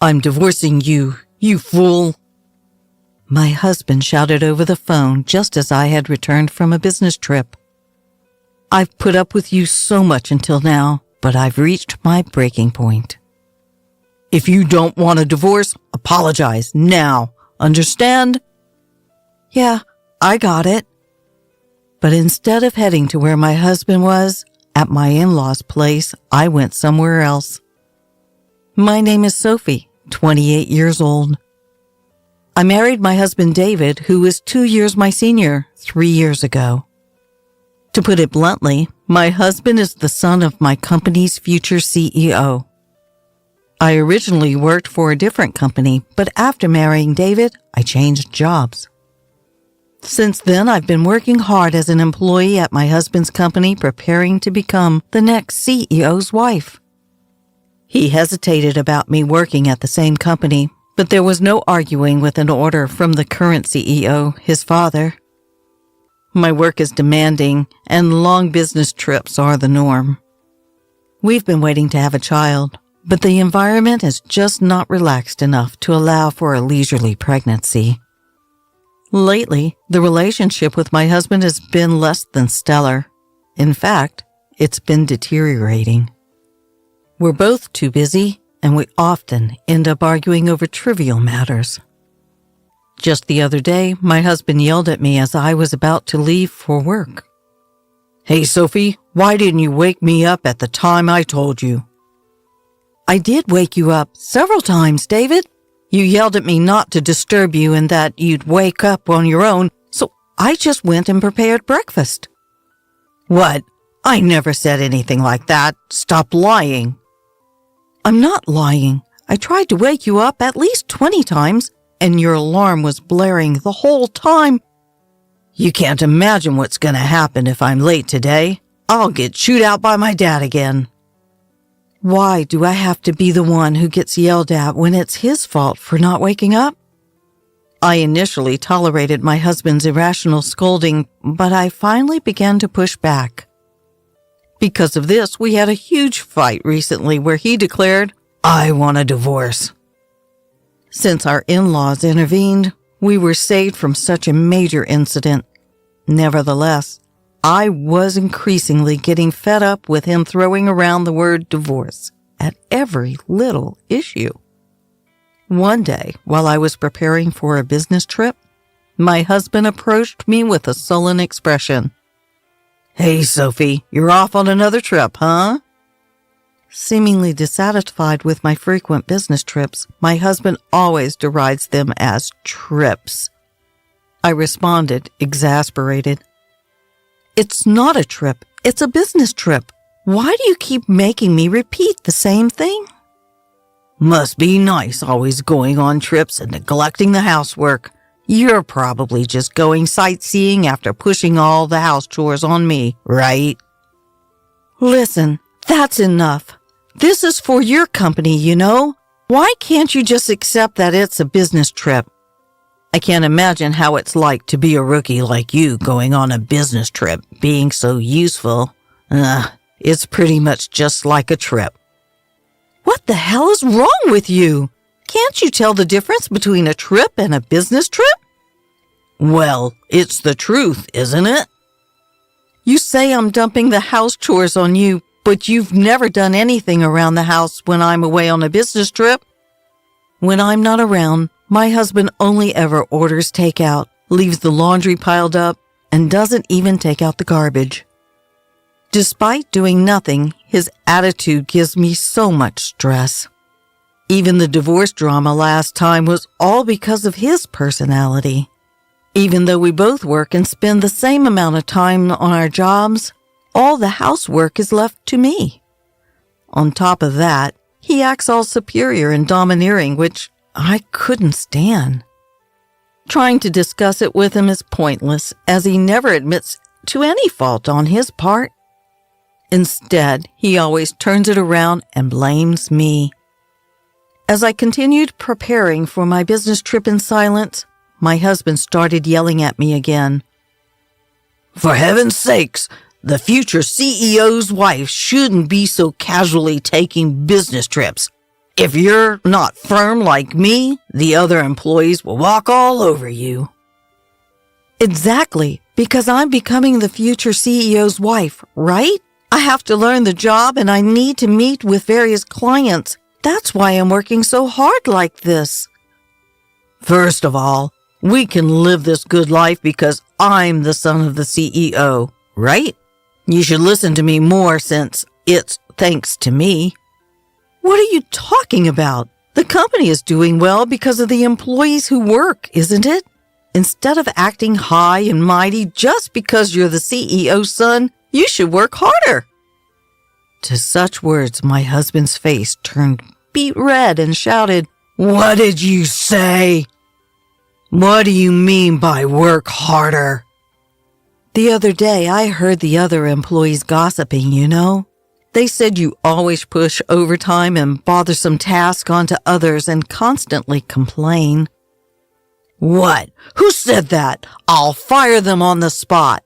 I'm divorcing you, you fool. My husband shouted over the phone just as I had returned from a business trip. I've put up with you so much until now, but I've reached my breaking point. If you don't want a divorce, apologize now. Understand? Yeah, I got it. But instead of heading to where my husband was, at my in-laws' place, I went somewhere else. My name is Sophie, 28 years old. I married my husband David, who was 2 years my senior, 3 years ago. To put it bluntly, my husband is the son of my company's future CEO. I originally worked for a different company, but after marrying David, I changed jobs. Since then, I've been working hard as an employee at my husband's company, preparing to become the next CEO's wife. He hesitated about me working at the same company, but there was no arguing with an order from the current CEO, his father. My work is demanding, and long business trips are the norm. We've been waiting to have a child, but the environment is just not relaxed enough to allow for a leisurely pregnancy. Lately, the relationship with my husband has been less than stellar. In fact, it's been deteriorating. We're both too busy, and we often end up arguing over trivial matters. Just the other day, my husband yelled at me as I was about to leave for work. Hey, Sophie, why didn't you wake me up at the time I told you? I did wake you up several times, David. You yelled at me not to disturb you and that you'd wake up on your own, so I just went and prepared breakfast. What? I never said anything like that. Stop lying. I'm not lying. I tried to wake you up at least 20 times, and your alarm was blaring the whole time. You can't imagine what's going to happen if I'm late today. I'll get chewed out by my dad again. Why do I have to be the one who gets yelled at when it's his fault for not waking up? I initially tolerated my husband's irrational scolding, but I finally began to push back. Because of this, we had a huge fight recently where he declared, I want a divorce. Since our in-laws intervened, we were saved from such a major incident. Nevertheless, I was increasingly getting fed up with him throwing around the word divorce at every little issue. One day, while I was preparing for a business trip, my husband approached me with a sullen expression. Hey, Sophie, you're off on another trip, huh? Seemingly dissatisfied with my frequent business trips, my husband always derides them as trips. I responded, exasperated. It's not a trip. It's a business trip. Why do you keep making me repeat the same thing? Must be nice always going on trips and neglecting the housework. You're probably just going sightseeing after pushing all the house chores on me, right? Listen, that's enough. This is for your company, you know. Why can't you just accept that it's a business trip? I can't imagine how it's like to be a rookie like you going on a business trip, being so useful. It's pretty much just like a trip. What the hell is wrong with you? Can't you tell the difference between a trip and a business trip? Well, it's the truth, isn't it? You say I'm dumping the house chores on you, but you've never done anything around the house when I'm away on a business trip. When I'm not around, my husband only ever orders takeout, leaves the laundry piled up, and doesn't even take out the garbage. Despite doing nothing, his attitude gives me so much stress. Even the divorce drama last time was all because of his personality. Even though we both work and spend the same amount of time on our jobs, all the housework is left to me. On top of that, he acts all superior and domineering, which I couldn't stand. Trying to discuss it with him is pointless, as he never admits to any fault on his part. Instead, he always turns it around and blames me. As I continued preparing for my business trip in silence, my husband started yelling at me again. For heaven's sakes, the future CEO's wife shouldn't be so casually taking business trips. If you're not firm like me, the other employees will walk all over you. Exactly, because I'm becoming the future CEO's wife, right? I have to learn the job and I need to meet with various clients. That's why I'm working so hard like this. First of all, we can live this good life because I'm the son of the CEO, right? You should listen to me more since it's thanks to me. What are you talking about? The company is doing well because of the employees who work, isn't it? Instead of acting high and mighty just because you're the CEO's son, you should work harder. To such words, my husband's face turned beet red and shouted, What did you say? What do you mean by work harder? The other day, I heard the other employees gossiping, you know. They said you always push overtime and bothersome tasks onto others and constantly complain. What? Who said that? I'll fire them on the spot.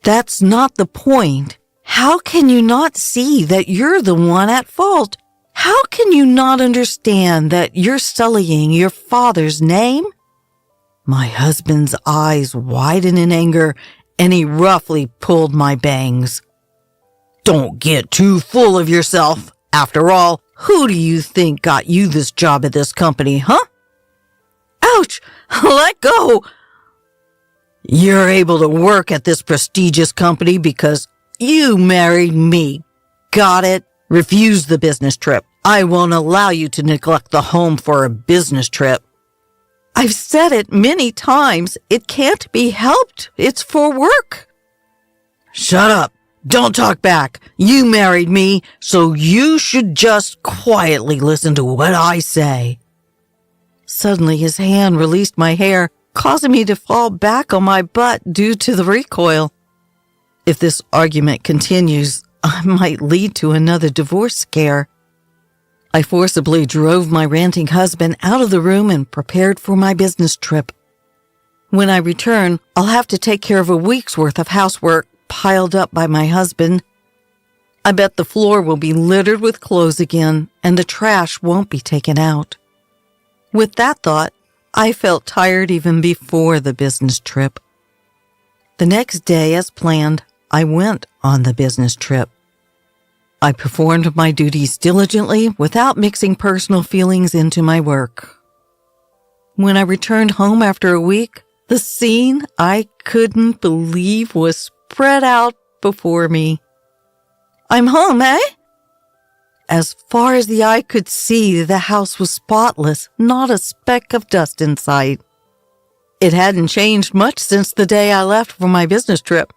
That's not the point. How can you not see that you're the one at fault? How can you not understand that you're sullying your father's name? My husband's eyes widened in anger, and he roughly pulled my bangs. Don't get too full of yourself. After all, who do you think got you this job at this company, huh? Ouch! Let go! You're able to work at this prestigious company because you married me. Got it? Refuse the business trip. I won't allow you to neglect the home for a business trip. I've said it many times. It can't be helped. It's for work. Shut up. Don't talk back. You married me, so you should just quietly listen to what I say. Suddenly, his hand released my hair, causing me to fall back on my butt due to the recoil. If this argument continues, I might lead to another divorce scare. I forcibly drove my ranting husband out of the room and prepared for my business trip. When I return, I'll have to take care of a week's worth of housework piled up by my husband. I bet the floor will be littered with clothes again, and the trash won't be taken out. With that thought, I felt tired even before the business trip. The next day, as planned, I went on the business trip. I performed my duties diligently without mixing personal feelings into my work. When I returned home after a week, the scene I couldn't believe was spread out before me. I'm home, eh? As far as the eye could see, the house was spotless, not a speck of dust in sight. It hadn't changed much since the day I left for my business trip.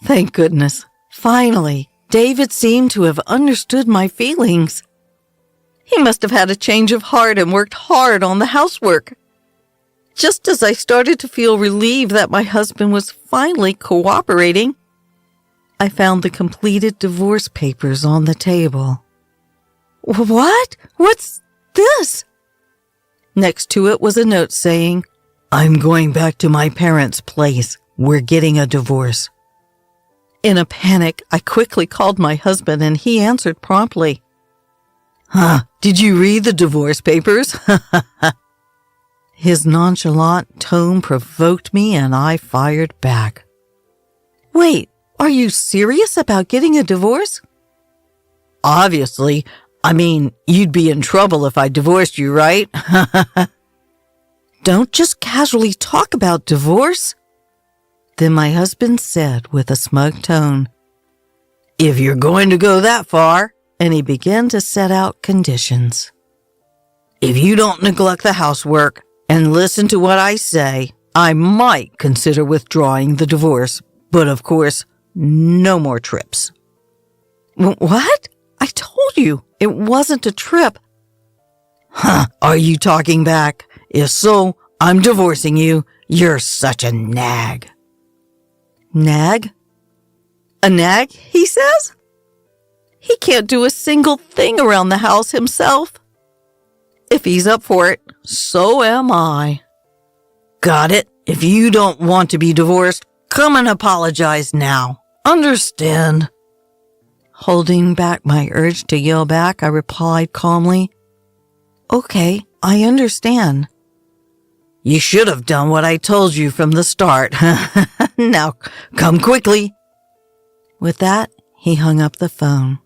Thank goodness. Finally, David seemed to have understood my feelings. He must have had a change of heart and worked hard on the housework. Just as I started to feel relieved that my husband was finally cooperating, I found the completed divorce papers on the table. What? What's this? Next to it was a note saying, I'm going back to my parents' place. We're getting a divorce. In a panic, I quickly called my husband and he answered promptly. Did you read the divorce papers? His nonchalant tone provoked me and I fired back. Wait, are you serious about getting a divorce? Obviously. I mean, you'd be in trouble if I divorced you, right? Don't just casually talk about divorce. Then my husband said with a smug tone, If you're going to go that far, and he began to set out conditions. If you don't neglect the housework and listen to what I say, I might consider withdrawing the divorce, but of course, no more trips. What? I told you it wasn't a trip. Are you talking back? If so, I'm divorcing you. You're such a nag. Nag? A nag, he says? He can't do a single thing around the house himself. If he's up for it, so am I. Got it. If you don't want to be divorced, come and apologize now. Understand? Holding back my urge to yell back, I replied calmly, "Okay, I understand." "You should have done what I told you from the start. Now, come quickly." With that, he hung up the phone.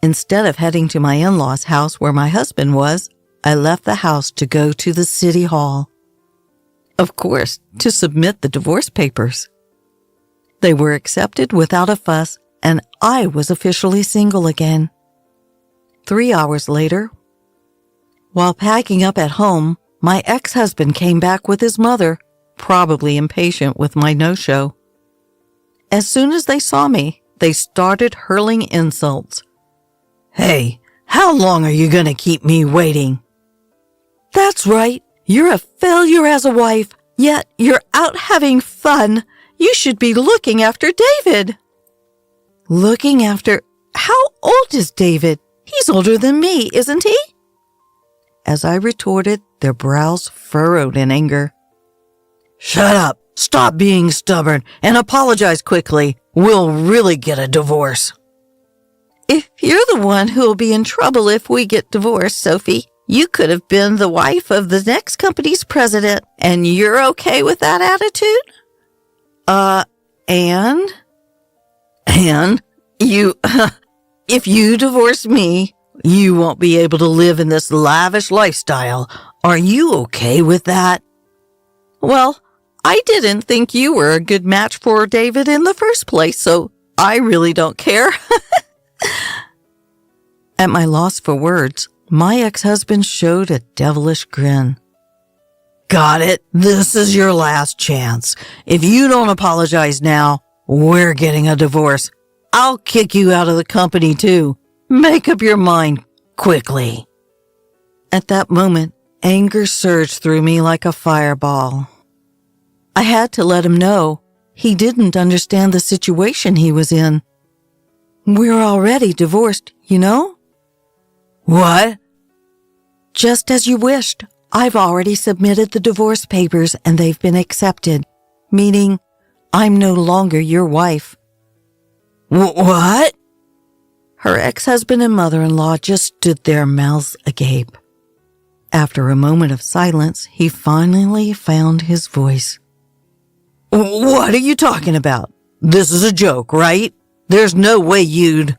Instead of heading to my in-laws' house where my husband was, I left the house to go to the city hall. Of course, to submit the divorce papers. They were accepted without a fuss, and I was officially single again. 3 hours later, while packing up at home, my ex-husband came back with his mother, probably impatient with my no-show. As soon as they saw me, they started hurling insults. "Hey, how long are you going to keep me waiting?" "That's right. You're a failure as a wife, yet you're out having fun. You should be looking after David." "Looking after? How old is David? He's older than me, isn't he?" As I retorted, their brows furrowed in anger. "Shut up, stop being stubborn, and apologize quickly. We'll really get a divorce." "If you're the one who'll be in trouble if we get divorced, Sophie, you could have been the wife of the next company's president, and you're okay with that attitude?" And you, if you divorce me, you won't be able to live in this lavish lifestyle. Are you okay with that?" "Well, I didn't think you were a good match for David in the first place, so I really don't care." At my loss for words, my ex-husband showed a devilish grin. "Got it. This is your last chance. If you don't apologize now, we're getting a divorce. I'll kick you out of the company too. Make up your mind quickly." At that moment, anger surged through me like a fireball. I had to let him know he didn't understand the situation he was in. "We're already divorced, you know?" "What?" "Just as you wished. I've already submitted the divorce papers and they've been accepted, meaning I'm no longer your wife." "What?" Her ex-husband and mother-in-law just stood there, mouths agape. After a moment of silence, he finally found his voice. "What are you talking about? This is a joke, right? There's no way you'd..."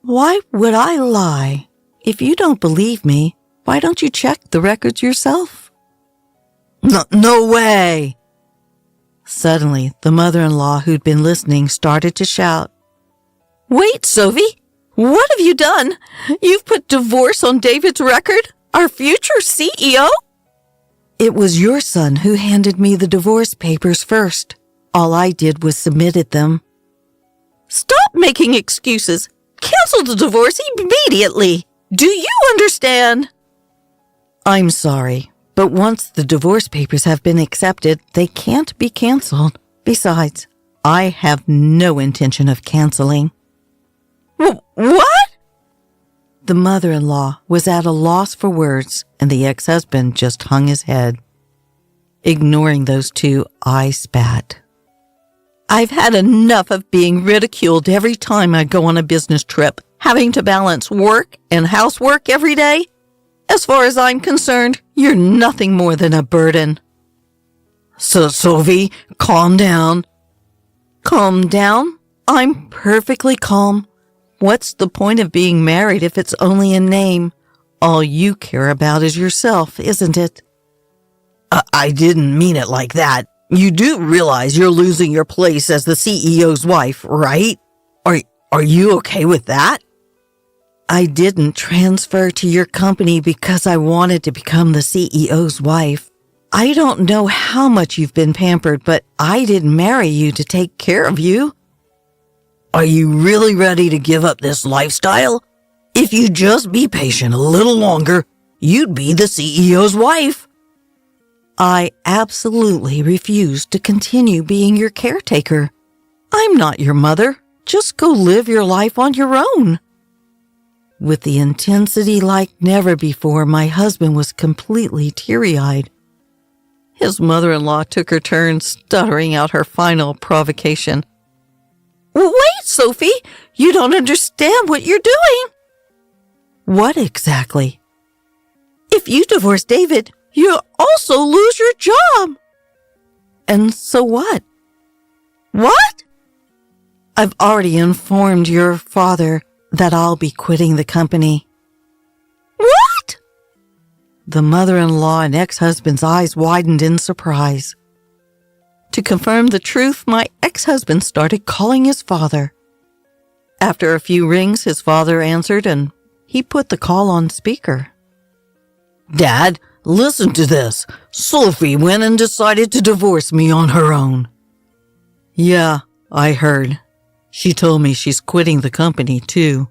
"Why would I lie? If you don't believe me, why don't you check the records yourself?" No way!" Suddenly, the mother-in-law who'd been listening started to shout. "Wait, Sophie! What have you done? You've put divorce on David's record? Our future CEO?" "It was your son who handed me the divorce papers first. All I did was submitted them." "Stop making excuses. Cancel the divorce immediately. Do you understand?" "I'm sorry, but once the divorce papers have been accepted, they can't be canceled. Besides, I have no intention of canceling." What? The mother-in-law was at a loss for words, and the ex-husband just hung his head. Ignoring those two, I spat. "I've had enough of being ridiculed every time I go on a business trip, having to balance work and housework every day. As far as I'm concerned, you're nothing more than a burden." "So, Sophie, calm down." "Calm down? I'm perfectly calm. What's the point of being married if it's only in name? All you care about is yourself, isn't it?" I didn't mean it like that. You do realize you're losing your place as the CEO's wife, right? Are you okay with that?" "I didn't transfer to your company because I wanted to become the CEO's wife. I don't know how much you've been pampered, but I didn't marry you to take care of you." "Are you really ready to give up this lifestyle? If you'd just be patient a little longer, you'd be the CEO's wife." "I absolutely refuse to continue being your caretaker. I'm not your mother. Just go live your life on your own." With the intensity like never before, my husband was completely teary-eyed. His mother-in-law took her turn stuttering out her final provocation. Wait, Sophie, you don't understand what you're doing. What exactly? If you divorce David, you'll also lose your job. And so what? What? I've already informed your father that I'll be quitting the company. What? The mother-in-law and ex-husband's eyes widened in surprise. To confirm the truth, my ex-husband started calling his father. After a few rings, his father answered and he put the call on speaker. Dad, listen to this. Sophie went and decided to divorce me on her own. Yeah, I heard. She told me she's quitting the company too.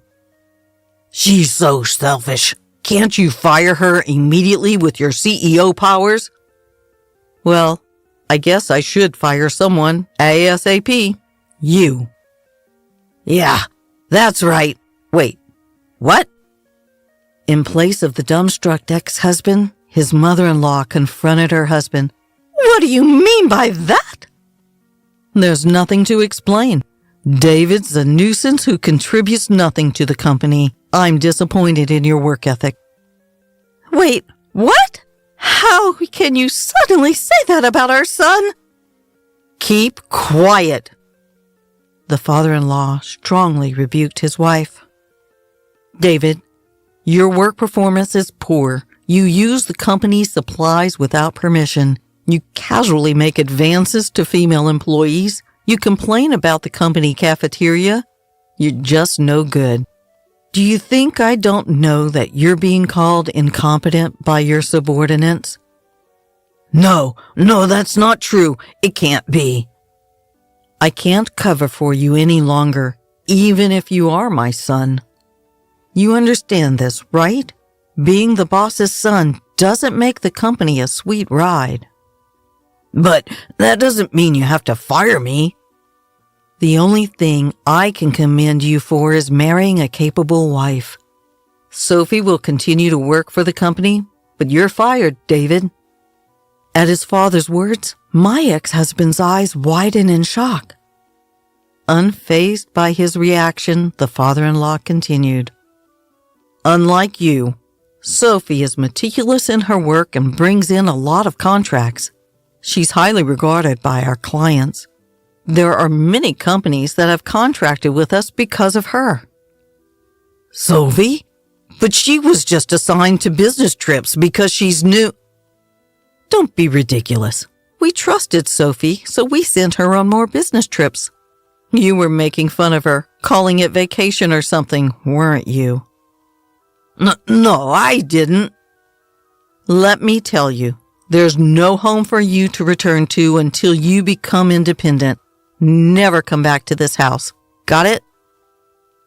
She's so selfish. Can't you fire her immediately with your CEO powers? Well, I guess I should fire someone ASAP. You. Yeah, that's right. Wait, what? In place of the dumbstruck ex-husband, his mother-in-law confronted her husband. What do you mean by that? There's nothing to explain. David's a nuisance who contributes nothing to the company. I'm disappointed in your work ethic. Wait, what? How can you suddenly say that about our son? Keep quiet. The father-in-law strongly rebuked his wife. David, your work performance is poor. You use the company's supplies without permission. You casually make advances to female employees. You complain about the company cafeteria. You're just no good. Do you think I don't know that you're being called incompetent by your subordinates? No, that's not true. It can't be. I can't cover for you any longer, even if you are my son. You understand this, right? Being the boss's son doesn't make the company a sweet ride. But that doesn't mean you have to fire me. The only thing I can commend you for is marrying a capable wife. Sophie will continue to work for the company, but you're fired, David. At his father's words, my ex-husband's eyes widened in shock. Unfazed by his reaction, the father-in-law continued. Unlike you, Sophie is meticulous in her work and brings in a lot of contracts. She's highly regarded by our clients. There are many companies that have contracted with us because of her. Sophie? But she was just assigned to business trips because she's new. Don't be ridiculous. We trusted Sophie, so we sent her on more business trips. You were making fun of her, calling it vacation or something, weren't you? No, I didn't. Let me tell you, there's no home for you to return to until you become independent. Never come back to this house. Got it?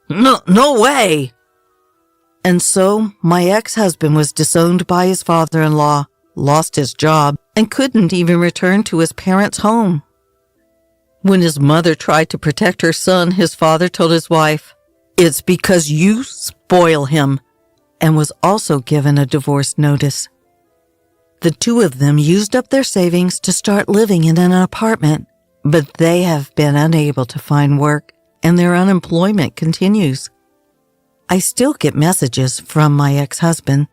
No way. And so, my ex-husband was disowned by his father-in-law, lost his job, and couldn't even return to his parents' home. When his mother tried to protect her son, his father told his wife, "It's because you spoil him," and was also given a divorce notice. The two of them used up their savings to start living in an apartment, but they have been unable to find work, and their unemployment continues. I still get messages from my ex-husband.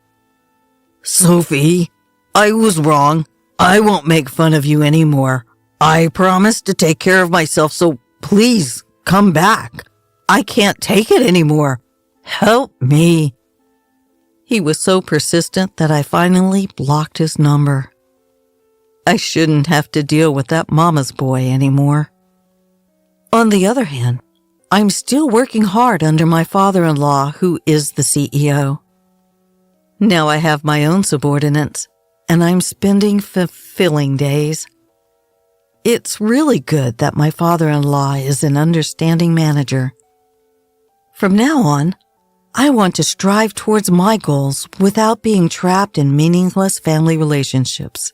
Sophie, I was wrong. I won't make fun of you anymore. I promise to take care of myself, so please come back. I can't take it anymore. Help me. He was so persistent that I finally blocked his number. I shouldn't have to deal with that mama's boy anymore. On the other hand, I'm still working hard under my father-in-law, who is the CEO. Now I have my own subordinates, and I'm spending fulfilling days. It's really good that my father-in-law is an understanding manager. From now on, I want to strive towards my goals without being trapped in meaningless family relationships.